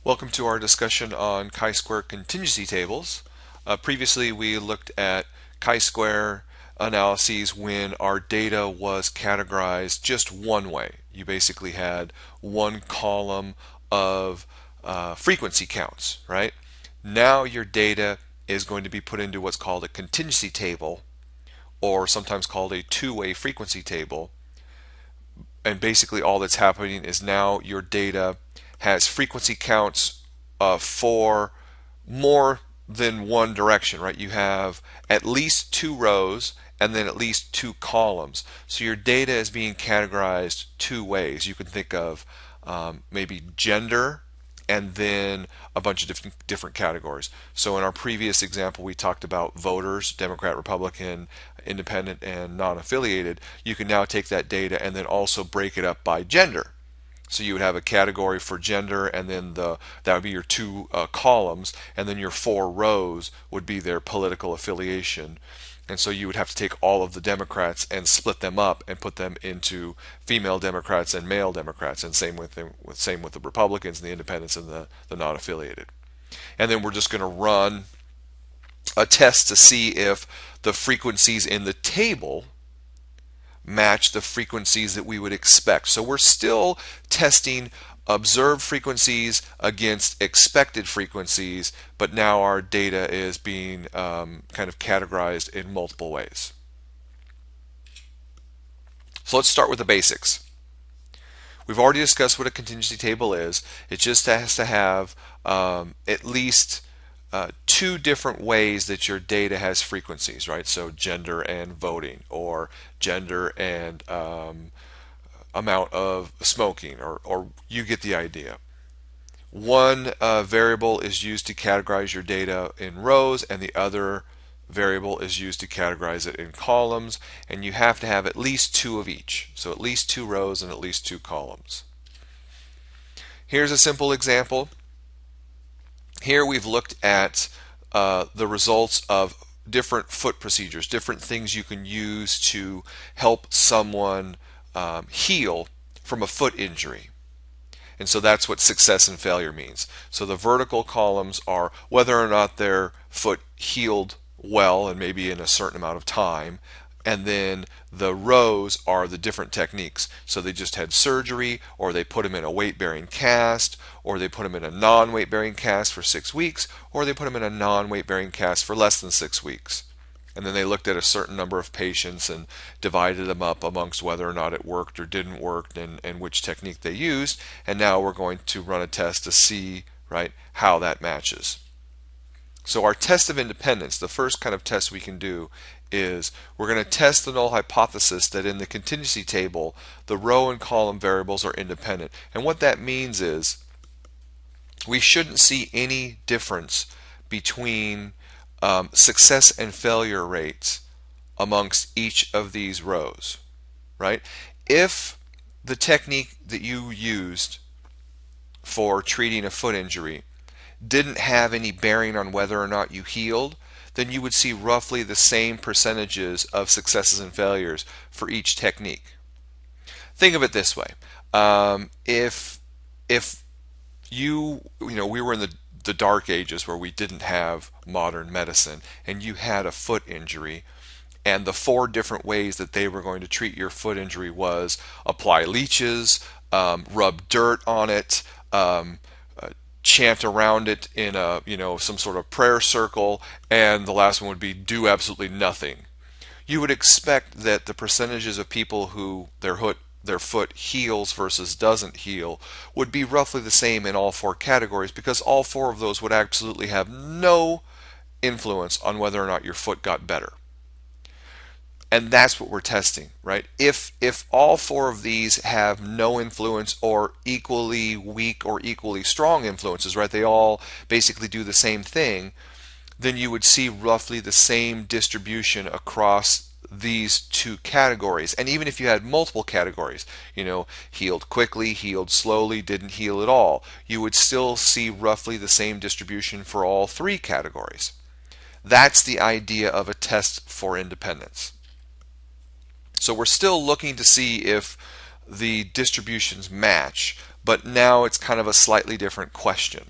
Welcome to our discussion on chi-square contingency tables. Previously we looked at chi-square analyses when our data was categorized just one way. You basically had one column of frequency counts, right? Now your data is going to be put into what's called a contingency table, or sometimes called a two-way frequency table. And basically all that's happening is now your data has frequency counts for more than one direction, right? You have at least two rows and then at least two columns. So your data is being categorized two ways. You can think of maybe gender and then a bunch of different categories. So in our previous example, we talked about voters, Democrat, Republican, independent, and non-affiliated. You can now take that data and then also break it up by gender. So you would have a category for gender, and then that would be your two columns, and then your four rows would be their political affiliation. And so you would have to take all of the Democrats and split them up and put them into female Democrats and male Democrats, and same with the Republicans and the independents and the non-affiliated. And then we're just going to run a test to see if the frequencies in the table match the frequencies that we would expect. So we're still testing observed frequencies against expected frequencies, but now our data is being kind of categorized in multiple ways. So let's start with the basics. We've already discussed what a contingency table is. It just has to have at least two different ways that your data has frequencies, right? So gender and voting, or gender and amount of smoking, or you get the idea. One variable is used to categorize your data in rows, and the other variable is used to categorize it in columns, and you have to have at least two of each. So at least two rows and at least two columns. Here's a simple example. Here we've looked at the results of different foot procedures, different things you can use to help someone heal from a foot injury. And so that's what success and failure means. So the vertical columns are whether or not their foot healed well, and maybe in a certain amount of time. And then the rows are the different techniques. So they just had surgery, or they put them in a weight-bearing cast, or they put them in a non-weight-bearing cast for 6 weeks, or they put them in a non-weight-bearing cast for less than 6 weeks. And then they looked at a certain number of patients and divided them up amongst whether or not it worked or didn't work, and which technique they used. And now we're going to run a test to see, right, how that matches. So our test of independence, the first kind of test we can do, is we're going to test the null hypothesis that in the contingency table the row and column variables are independent. And what that means is we shouldn't see any difference between success and failure rates amongst each of these rows, right? If the technique that you used for treating a foot injury didn't have any bearing on whether or not you healed, then you would see roughly the same percentages of successes and failures for each technique. Think of it this way. If we were in the dark ages where we didn't have modern medicine, and you had a foot injury, and the four different ways that they were going to treat your foot injury was apply leeches, rub dirt on it, chant around it in some sort of prayer circle, and the last one would be do absolutely nothing. You would expect that the percentages of people who their foot heals versus doesn't heal would be roughly the same in all four categories, because all four of those would absolutely have no influence on whether or not your foot got better. And that's what we're testing, right? If all four of these have no influence, or equally weak or equally strong influences, right? They all basically do the same thing, then you would see roughly the same distribution across these two categories. And even if you had multiple categories, healed quickly, healed slowly, didn't heal at all, you would still see roughly the same distribution for all three categories. That's the idea of a test for independence. So we're still looking to see if the distributions match, but now it's kind of a slightly different question.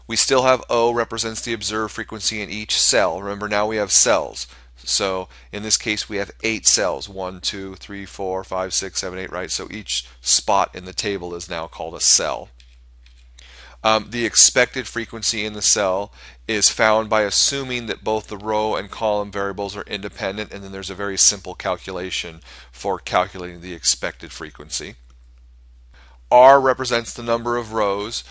We still have O represents the observed frequency in each cell. Remember, now we have cells. So in this case, we have 8 cells. 1, 2, 3, 4, 5, 6, 7, 8, right? So each spot in the table is now called a cell. The expected frequency in the cell is found by assuming that both the row and column variables are independent, and then there's a very simple calculation for calculating the expected frequency. R represents the number of rows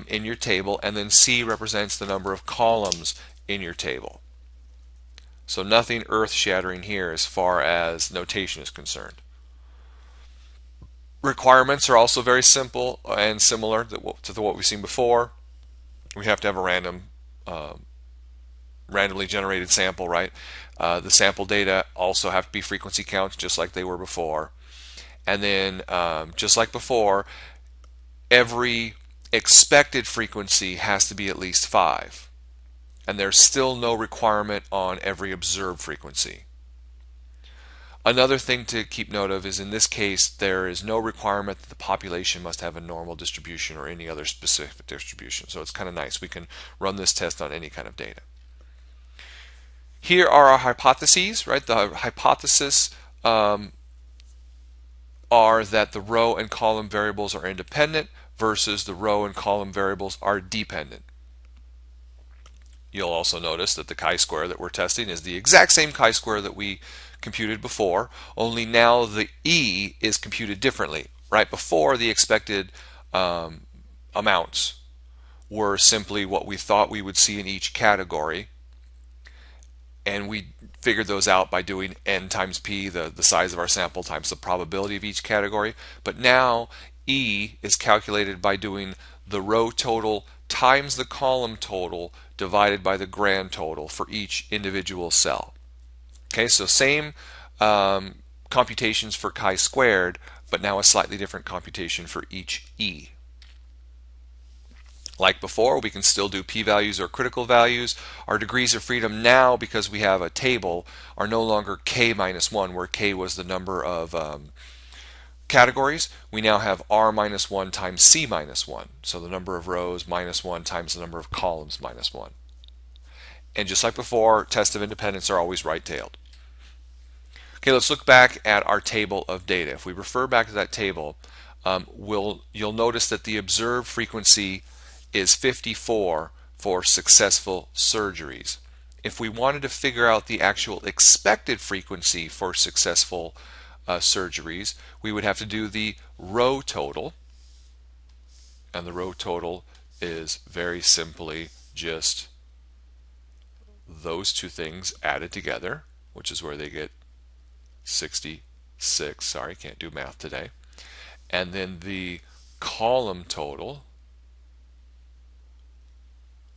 in your table, and then C represents the number of columns in your table. So nothing earth-shattering here as far as notation is concerned. Requirements are also very simple and similar to what we've seen before. We have to have a randomly generated sample, right? The sample data also have to be frequency counts, just like they were before. And then, just like before, every expected frequency has to be at least 5. And there's still no requirement on every observed frequency. Another thing to keep note of is in this case there is no requirement that the population must have a normal distribution or any other specific distribution. So it's kind of nice. We can run this test on any kind of data. Here are our hypotheses, right? The hypotheses are that the row and column variables are independent versus the row and column variables are dependent. You'll also notice that the chi-square that we're testing is the exact same chi-square that we computed before, only now the E is computed differently. Right before, the expected amounts were simply what we thought we would see in each category, and we figured those out by doing n times p, the size of our sample, times the probability of each category. But now E is calculated by doing the row total times the column total divided by the grand total for each individual cell. Okay, so same computations for chi-squared, but now a slightly different computation for each E. Like before, we can still do p-values or critical values. Our degrees of freedom now, because we have a table, are no longer k minus 1, where k was the number of categories. We now have r minus 1 times c minus 1. So the number of rows minus 1 times the number of columns minus 1. And just like before, tests of independence are always right-tailed. Okay, let's look back at our table of data. If we refer back to that table, you'll notice that the observed frequency is 54 for successful surgeries. If we wanted to figure out the actual expected frequency for successful surgeries, we would have to do the row total, and the row total is very simply just those two things added together, which is where they get 66. Sorry, can't do math today. And then the column total,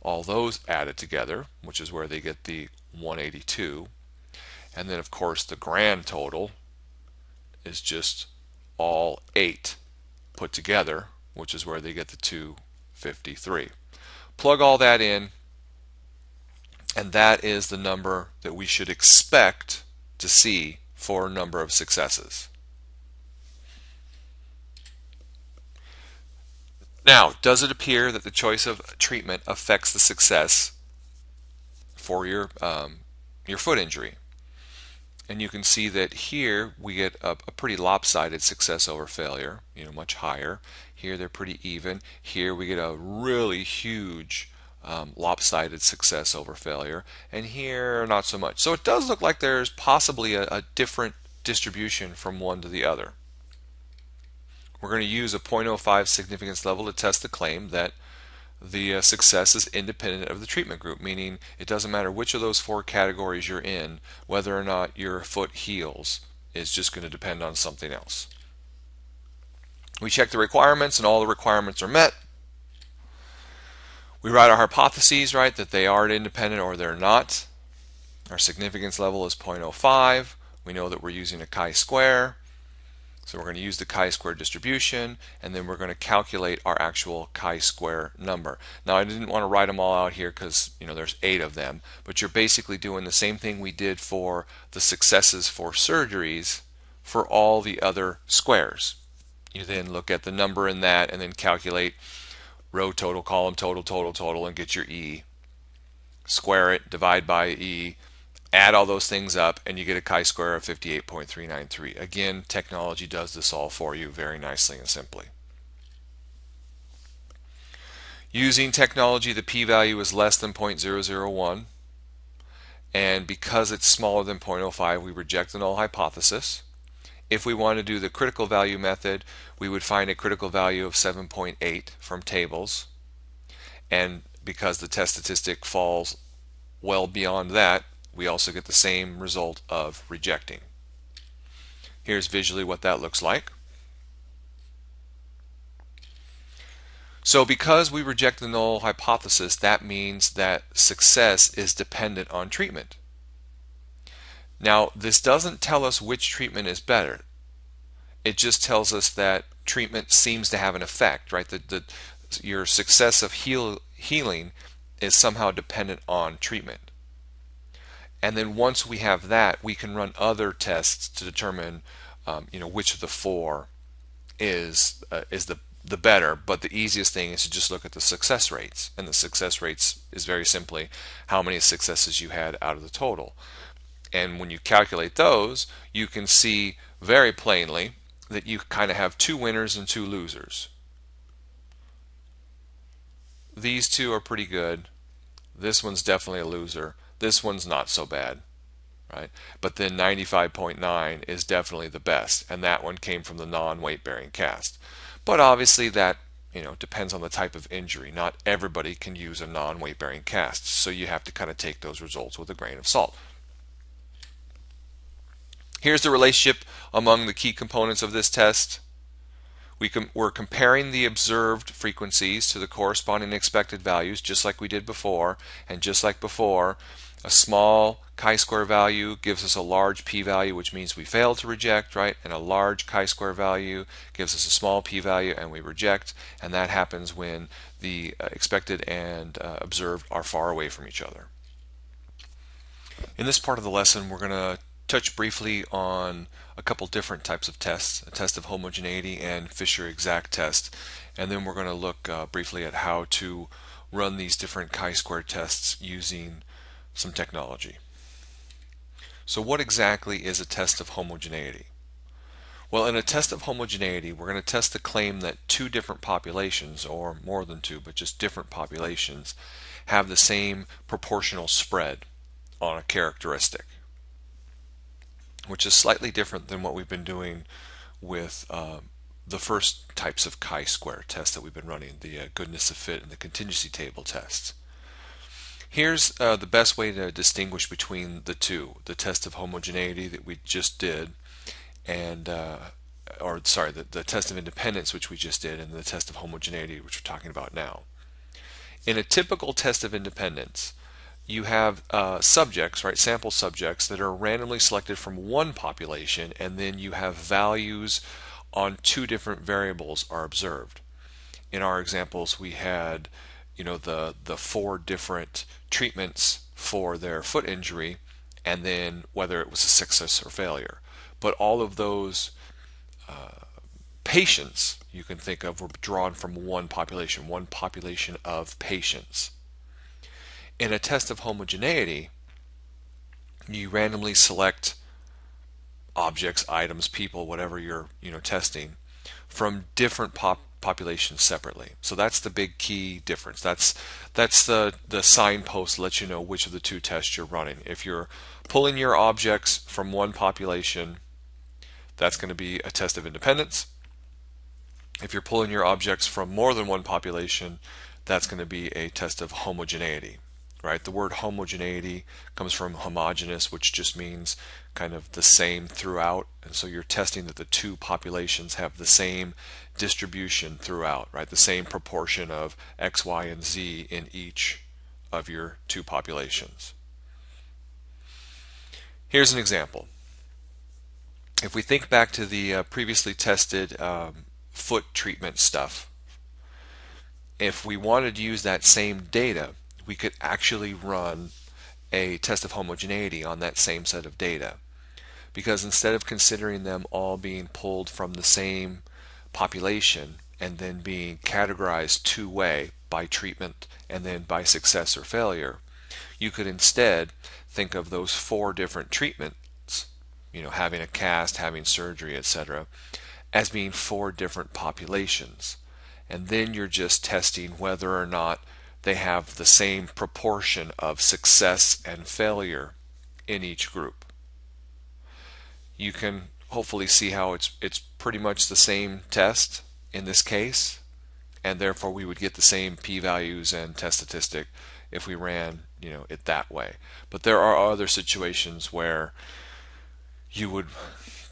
all those added together, which is where they get the 182. And then of course the grand total is just all 8 put together, which is where they get the 253. Plug all that in, and that is the number that we should expect to see for a number of successes. Now, does it appear that the choice of treatment affects the success for your foot injury? And you can see that here we get a pretty lopsided success over failure, much higher. Here they're pretty even. Here we get a really huge lopsided success over failure, and here not so much. So it does look like there's possibly a different distribution from one to the other. We're going to use a 0.05 significance level to test the claim that the success is independent of the treatment group, meaning it doesn't matter which of those 4 categories you're in, whether or not your foot heals is just going to depend on something else. We check the requirements, and all the requirements are met. We write our hypotheses, right, that they are independent or they're not. Our significance level is 0.05. We know that we're using a chi-square. So we're going to use the chi-square distribution, and then we're going to calculate our actual chi-square number. Now, I didn't want to write them all out here because there's 8 of them, but you're basically doing the same thing we did for the successes for surgeries for all the other squares. You then look at the number in that and then calculate row total, column total, total, total, and get your E. Square it, divide by E, add all those things up, and you get a chi-square of 58.393. Again, technology does this all for you very nicely and simply. Using technology, the p-value is less than 0.001, and because it's smaller than 0.05, we reject the null hypothesis. If we want to do the critical value method, we would find a critical value of 7.8 from tables, and because the test statistic falls well beyond that, we also get the same result of rejecting. Here's visually what that looks like. So because we reject the null hypothesis, that means that success is dependent on treatment. Now, this doesn't tell us which treatment is better. It just tells us that treatment seems to have an effect, right? Your success of healing is somehow dependent on treatment. And then once we have that, we can run other tests to determine which of the four is the better. But the easiest thing is to just look at the success rates, and the success rates is very simply how many successes you had out of the total. And when you calculate those, you can see very plainly that you kind of have two winners and two losers. These two are pretty good. This one's definitely a loser. This one's not so bad, right? But then 95.9 is definitely the best, and that one came from the non-weight bearing cast. But obviously that depends on the type of injury. Not everybody can use a non-weight bearing cast, so you have to kind of take those results with a grain of salt. Here's the relationship among the key components of this test. We're comparing the observed frequencies to the corresponding expected values, just like we did before. And just like before, a small chi-square value gives us a large p-value, which means we fail to reject, right? And a large chi-square value gives us a small p-value, and we reject. And that happens when the expected and observed are far away from each other. In this part of the lesson, we're going to touch briefly on a couple different types of tests, a test of homogeneity and Fisher exact test, and then we're going to look briefly at how to run these different chi-square tests using some technology. So what exactly is a test of homogeneity? Well, in a test of homogeneity, we're going to test the claim that two different populations, or more than two, but just different populations, have the same proportional spread on a characteristic, which is slightly different than what we've been doing with the first types of chi-square tests that we've been running, the goodness of fit and the contingency table tests. Here's the best way to distinguish between the two, the test of homogeneity that we just did, and the test of independence, which we just did, and the test of homogeneity, which we're talking about now. In a typical test of independence, you have subjects, right, sample subjects that are randomly selected from one population, and then you have values on two different variables are observed. In our examples, we had the four different treatments for their foot injury, and then whether it was a success or failure. But all of those patients you can think of were drawn from one population of patients. In a test of homogeneity, you randomly select objects, items, people, whatever you're testing, from different populations separately. So that's the big key difference. That's the signpost that lets you know which of the two tests you're running. If you're pulling your objects from one population, that's going to be a test of independence. If you're pulling your objects from more than one population, that's going to be a test of homogeneity. Right? The word homogeneity comes from homogeneous, which just means kind of the same throughout, and so you're testing that the two populations have the same distribution throughout, right? The same proportion of X, Y, and Z in each of your two populations. Here's an example. If we think back to the previously tested foot treatment stuff, if we wanted to use that same data, we could actually run a test of homogeneity on that same set of data, because instead of considering them all being pulled from the same population and then being categorized two-way by treatment and then by success or failure, you could instead think of those four different treatments, having a cast, having surgery, etc., as being four different populations. And then you're just testing whether or not they have the same proportion of success and failure in each group. You can hopefully see how it's pretty much the same test in this case, and therefore we would get the same p-values and test statistic if we ran it that way. But there are other situations where you would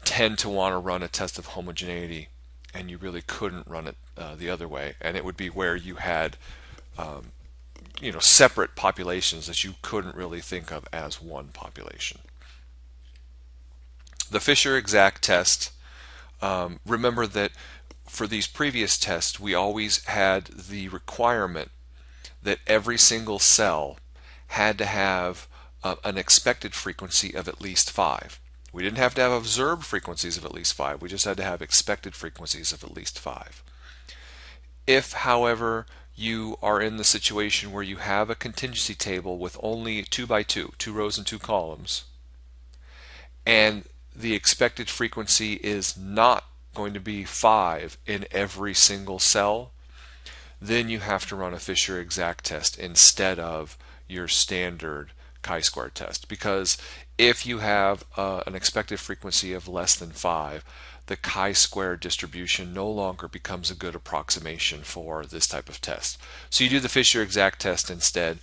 tend to want to run a test of homogeneity and you really couldn't run it the other way, and it would be where you had separate populations that you couldn't really think of as one population. The Fisher exact test, remember that for these previous tests we always had the requirement that every single cell had to have an expected frequency of at least 5. We didn't have to have observed frequencies of at least 5, we just had to have expected frequencies of at least 5. If, however, you are in the situation where you have a contingency table with only 2 by 2, 2 rows and 2 columns, and the expected frequency is not going to be 5 in every single cell, then you have to run a Fisher exact test instead of your standard chi-square test, because if you have an expected frequency of less than 5, the chi-square distribution no longer becomes a good approximation for this type of test. So you do the Fisher exact test instead.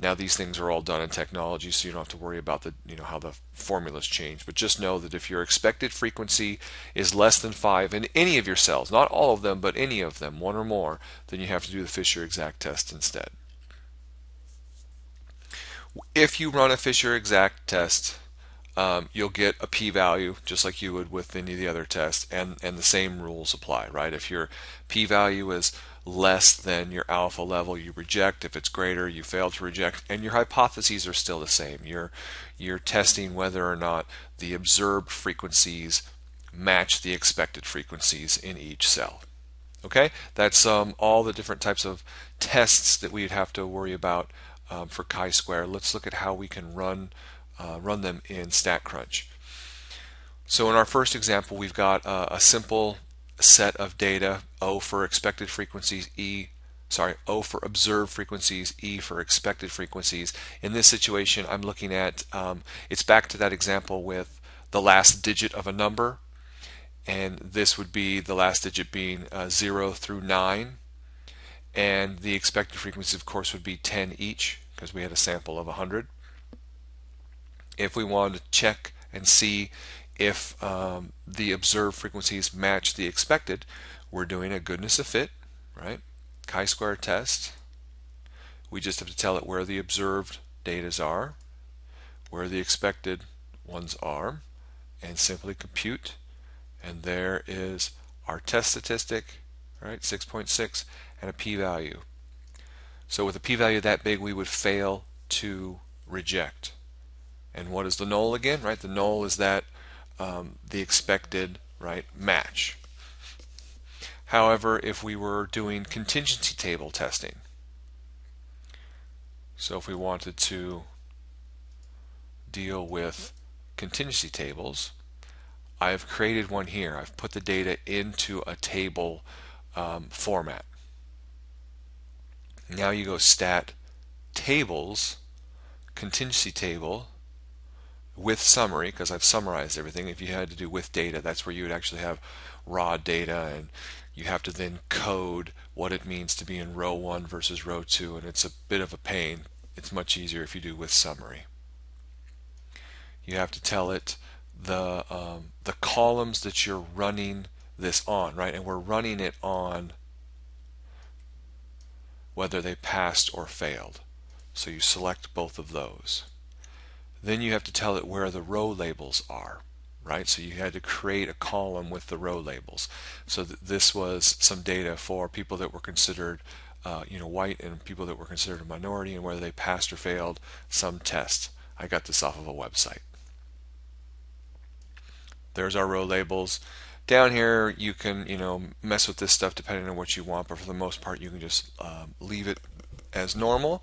Now these things are all done in technology, so you don't have to worry about how the formulas change. But just know that if your expected frequency is less than 5 in any of your cells, not all of them, but any of them, one or more, then you have to do the Fisher exact test instead. If you run a Fisher exact test, you'll get a p-value just like you would with any of the other tests, and the same rules apply, right? If your p-value is less than your alpha level, you reject. If it's greater, you fail to reject, and your hypotheses are still the same. You're testing whether or not the observed frequencies match the expected frequencies in each cell. Okay, that's all the different types of tests that we'd have to worry about for chi-square. Let's look at how we can run them in StatCrunch. So in our first example, we've got a simple set of data, O for expected frequencies, O for observed frequencies, E for expected frequencies. In this situation, I'm looking at, it's back to that example with the last digit of a number, and this would be the last digit being 0 through 9, and the expected frequencies, of course, would be 10 each because we had a sample of 100. If we wanted to check and see if the observed frequencies match the expected, we're doing a goodness of fit, right? Chi-square test. We just have to tell it where the observed datas are, where the expected ones are, and simply compute. And there is our test statistic, right? 6.6 and a p-value. So with a p-value that big, we would fail to reject. And what is the null again, right? The null is that the expected, right, match. However, if we were doing contingency table testing, so if we wanted to deal with contingency tables, I've created one here. I've put the data into a table format. Now you go stat tables, contingency table, with summary, because I've summarized everything. If you had to do with data, that's where you would actually have raw data, and you have to then code what it means to be in row 1 versus row 2, and it's a bit of a pain. It's much easier if you do with summary. You have to tell it the columns that you're running this on, right? And we're running it on whether they passed or failed. So you select both of those. Then you have to tell it where the row labels are, right? So you had to create a column with the row labels. So this was some data for people that were considered white and people that were considered a minority, and whether they passed or failed some test. I got this off of a website. There's our row labels. Down here you can mess with this stuff depending on what you want, but for the most part you can just leave it as normal.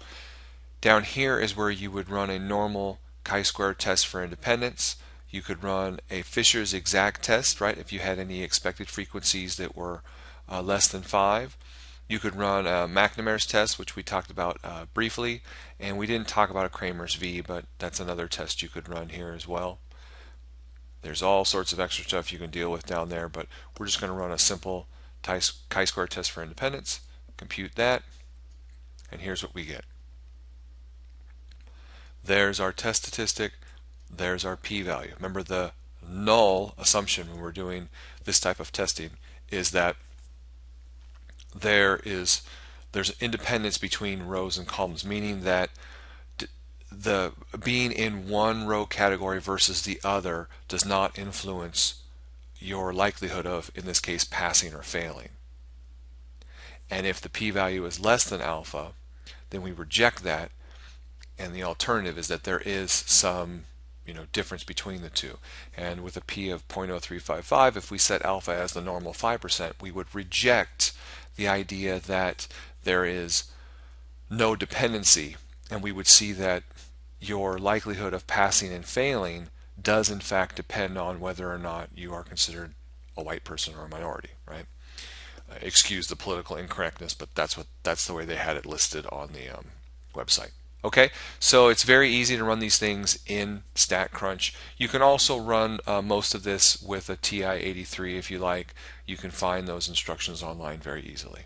Down here is where you would run a normal chi-square test for independence. You could run a Fisher's exact test, right, if you had any expected frequencies that were less than 5. You could run a McNamara's test, which we talked about briefly, and we didn't talk about a Kramer's V, but that's another test you could run here as well. There's all sorts of extra stuff you can deal with down there, but we're just going to run a simple chi-square test for independence, compute that, and here's what we get. There's our test statistic, there's our p-value. Remember, the null assumption when we're doing this type of testing is that there's independence between rows and columns, meaning that the being in one row category versus the other does not influence your likelihood of, in this case, passing or failing. And if the p-value is less than alpha, then we reject that, and the alternative is that there is some difference between the two. And with a p of 0.0355, if we set alpha as the normal 5%, we would reject the idea that there is no dependency, and we would see that your likelihood of passing and failing does in fact depend on whether or not you are considered a white person or a minority, right? Excuse the political incorrectness, but that's the way they had it listed on the website. Okay, so it's very easy to run these things in StatCrunch. You can also run most of this with a TI-83 if you like. You can find those instructions online very easily.